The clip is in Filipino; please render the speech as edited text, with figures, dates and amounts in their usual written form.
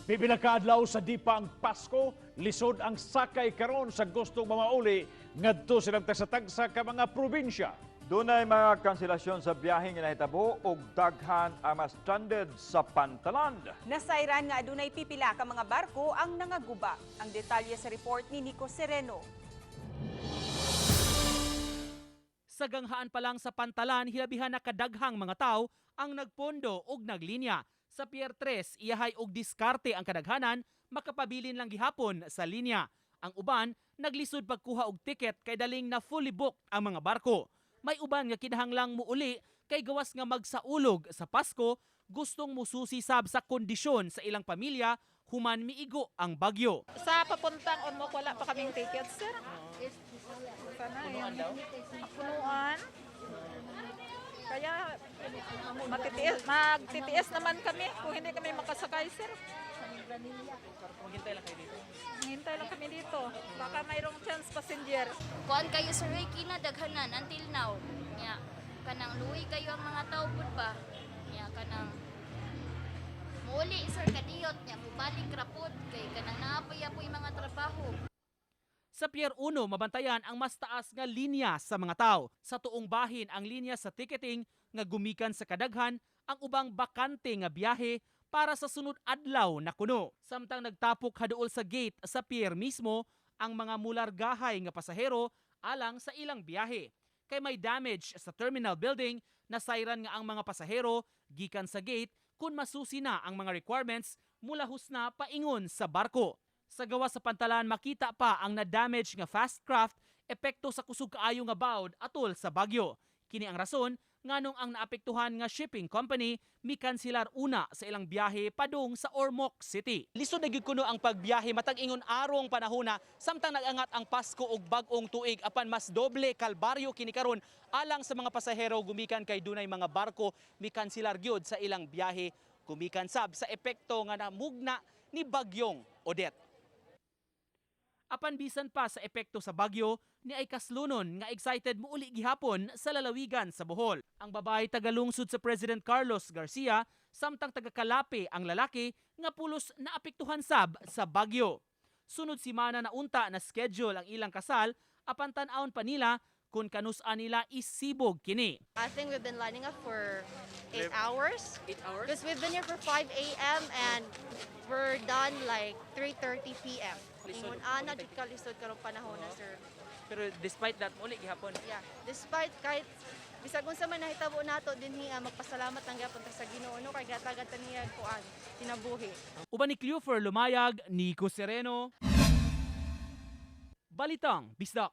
Pipila ka adlaw sa di pa ang Pasko, lisod ang sakay karon sa gustong mamauli ngadto silang tagsa-tagsa ka mga probinsya. Dunay mga kanselasyon sa biyaheng nahitabo ug daghan ang mas stranded sa pantalan. Nasairan nga adunay pipila ka mga barko ang nangaguba. Ang detalye sa report ni Nico Sereno. Sa ganghaan pa lang sa pantalan, hilabihan na kadaghang mga tao ang nagpondo ug naglinya. Sa Pier 3, iyahay og diskarte ang kadaghanan, makapabilin lang gihapon sa linya. Ang uban, naglisod pagkuha og tiket kay daling na fully booked ang mga barko. May uban nga kinahanglang muuli kay gawas nga magsaulog sa Pasko, gustong mususi sab sa kondisyon sa ilang pamilya human miigo ang bagyo. Sa papuntang Onmok, wala pa kaming tickets, sir. Sana Punuan daw? Punuan. Kaya magtitiis naman kami kung hindi kami makasakay, sir. Maghintay lang kayo dito. Hintay lang kami dito. Baka mayroong chance passenger. Kuan kayo sir kina daghanan until now. Nya kanang luwi kayo ang mga tao pud ba. Nya kanang muli sir kadiyot nya mubalik rapod kay kanang naapoy-apoy mga trabaho. Sa Pier 1, mabantayan ang mas taas nga linya sa mga tao. Sa tuong bahin ang linya sa ticketing nga gumikan sa kadaghan, ang ubang bakante nga biyahe para sa sunod adlaw na kuno. Samtang nagtapok haduol sa gate sa pier mismo ang mga mulargahay nga pasahero alang sa ilang biyahe. Kay may damage sa terminal building, nasayran nga ang mga pasahero gikan sa gate kung masusi na ang mga requirements mula husna paingon sa barko. Sa gawa sa pantalan, makita pa ang na-damage nga fast craft epekto sa kusog kaayo nga bawd atol sa bagyo. Kini ang rason nganong ang naapektuhan nga shipping company mikansilar una sa ilang biyahe padung sa Ormoc City. Lisod na gyud kuno ang pagbiyahe matag ingon arong panahona samtang nagangat ang Pasko ug bag-ong tuig apan mas doble kalbaryo kini karon alang sa mga pasahero gumikan kay dunay mga barko mikansilar gyud sa ilang biyahe gumikan sab sa epekto nga namugna ni bagyong Odette. Apan bisan pa sa epekto sa bagyo, ni ay kaslunon nga excited mo uli gihapon sa lalawigan sa Bohol. Ang babae tagalungsod sa President Carlos Garcia, samtang tagakalapi ang lalaki nga pulos naapektuhan sab sa bagyo. Sunod simana na unta na schedule ang ilang kasal, apan tan-awon pa nila kung kanus-an nila isibog kini. I think we've been lining up for 8 hours. 8 hours? Because we've been here for 5 a.m. and we're done like 3:30 p.m. Ingon ana jud ka lisod karong panahon na, sir. Pero despite that, muli gihapon. Yeah, despite kahit bisag unsa man nahitabo nato dinhi magpasalamat ang gyapon ta sa Ginoo no kay gatagatan niya kuan kinabuhi. Uban ni Cleofer Lumayag, Nico Sereno. Balitang, Bisdak.